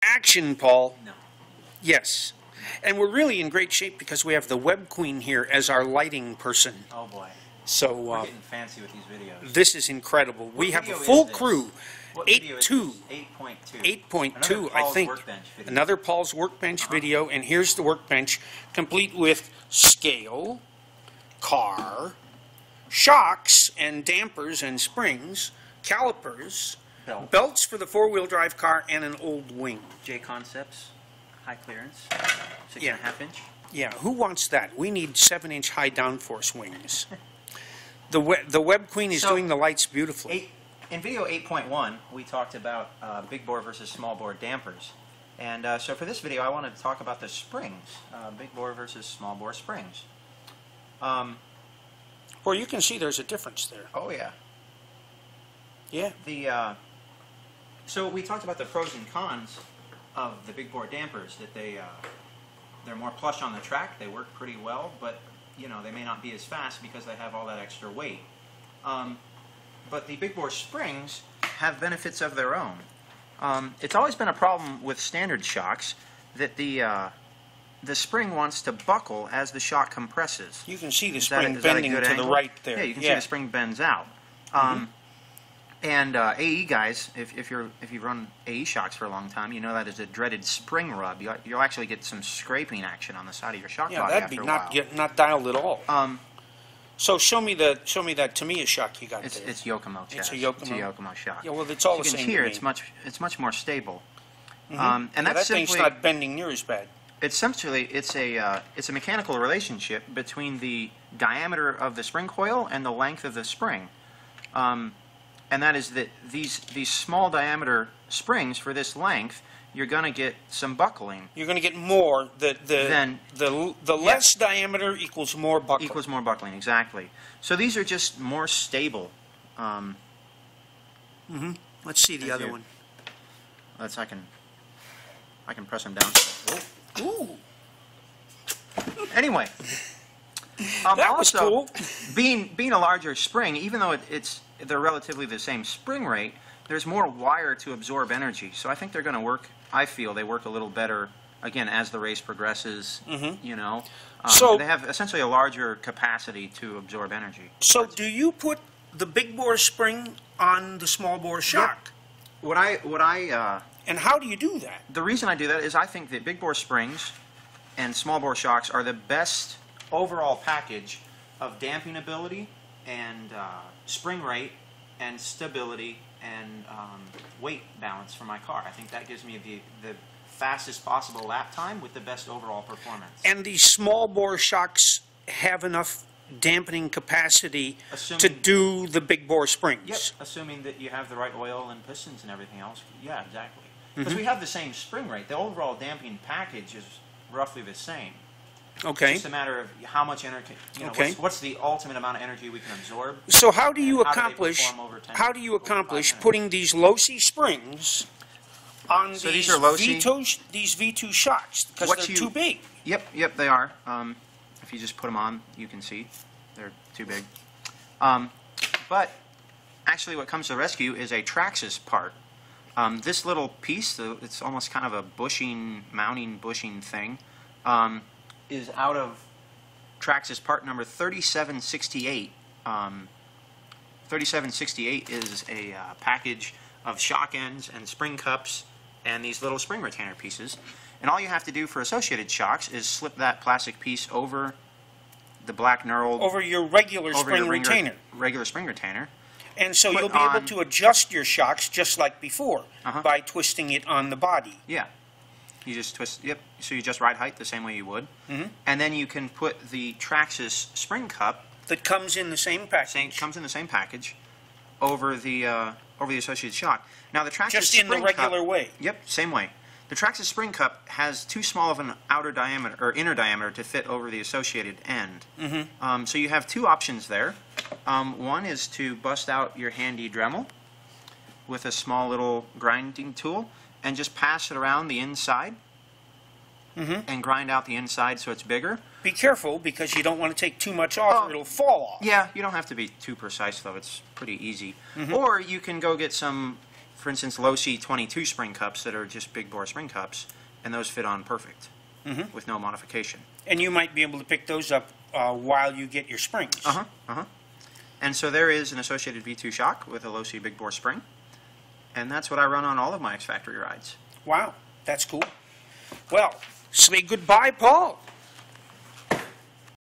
action, Paul. No. Yes. And we're really in great shape because we have the Web Queen here as our lighting person. Oh boy. So we're getting fancy with these videos. This is incredible. We have a video full is this? crew. What video is 8.2. this? 8.2, I think. Another Paul's Workbench video, and here's the Workbench, complete with scale, car, shocks and dampers and springs, calipers, belts for the four-wheel drive car, and an old wing. J Concepts, high clearance, 6.5 inch. Yeah, who wants that? We need 7-inch high downforce wings. The Web Queen is doing the lights beautifully. In video 8.1, we talked about big bore versus small bore dampers. And so for this video, I wanted to talk about the springs, big bore versus small bore springs. Well, you can see there's a difference there. Oh, yeah. Yeah. So we talked about the pros and cons of the big bore dampers, that they're more plush on the track, they work pretty well, but you know, they may not be as fast because they have all that extra weight. But the big bore springs have benefits of their own. It's always been a problem with standard shocks that the spring wants to buckle as the shock compresses. You can see the spring bending to the right there. Yeah, you can see the spring bends out. And AE guys, if you run AE shocks for a long time, you know that is a dreaded spring rub. You'll actually get some scraping action on the side of your shock body that'd after be a while. not dialed at all. So show me that Tamiya shock you got there. It's Yokomo. It's a Yokomo. It's a Yokomo shock. Yeah, well, it's all the same. You can hear it's much more stable. And that's that thing's not bending near as bad. It's a mechanical relationship between the diameter of the spring coil and the length of the spring. And that is that these small diameter springs for this length, you're going to get some buckling. You're going to get more. The less diameter equals more buckling. Equals more buckling, exactly. So these are just more stable. Let's see the other one. I can press them down. Ooh. Anyway, that was cool. Being a larger spring, even though they're relatively the same spring rate, there's more wire to absorb energy. So I think they're going to work. I feel they work a little better again as the race progresses. You know, so they have essentially a larger capacity to absorb energy. So do you put the big bore spring on the small bore shock? Yep. And how do you do that? The reason I do that is I think that big bore springs and small bore shocks are the best overall package of damping ability and spring rate and stability and weight balance for my car. I think that gives me the fastest possible lap time with the best overall performance. And these small bore shocks have enough dampening capacity to do the big bore springs? Yep, assuming that you have the right oil and pistons and everything else. Yeah, exactly. Because we have the same spring rate. The overall damping package is roughly the same. Okay. It's just a matter of how much energy, you know, what's the ultimate amount of energy we can absorb. So how do you accomplish putting these low-C springs on these V2 shocks? Because they're too big. Yep, they are. If you just put them on, you can see they're too big. But actually what comes to the rescue is a Traxxas part. This little piece, it's almost kind of a mounting bushing thing, is out of Traxxas part number 3768. 3768 is a package of shock ends and spring cups and these little spring retainer pieces. And all you have to do for associated shocks is slip that plastic piece over the black knurled... Over your regular spring retainer. Regular spring retainer. And so you'll be able to adjust your shocks just like before by twisting it on the body. Yeah. You just twist, so you just ride height the same way you would. And then you can put the Traxxas spring cup... That comes in the same package. Comes in the same package over the associated shock. Now the Traxxas just in the regular way. Yep, same way. The Traxxas spring cup has too small of an outer diameter or inner diameter to fit over the associated end. So you have two options there. One is to bust out your handy Dremel with a small little grinding tool and just pass it around the inside and grind out the inside so it's bigger. Be careful because you don't want to take too much off or it'll fall off. Yeah, you don't have to be too precise though. It's pretty easy. Or you can go get some for instance, low C 22 spring cups that are just big bore spring cups, and those fit on perfect with no modification. And you might be able to pick those up while you get your springs. And so there is an associated V2 shock with a low C big bore spring, and that's what I run on all of my X Factory rides. Wow, that's cool. Well, say goodbye, Paul.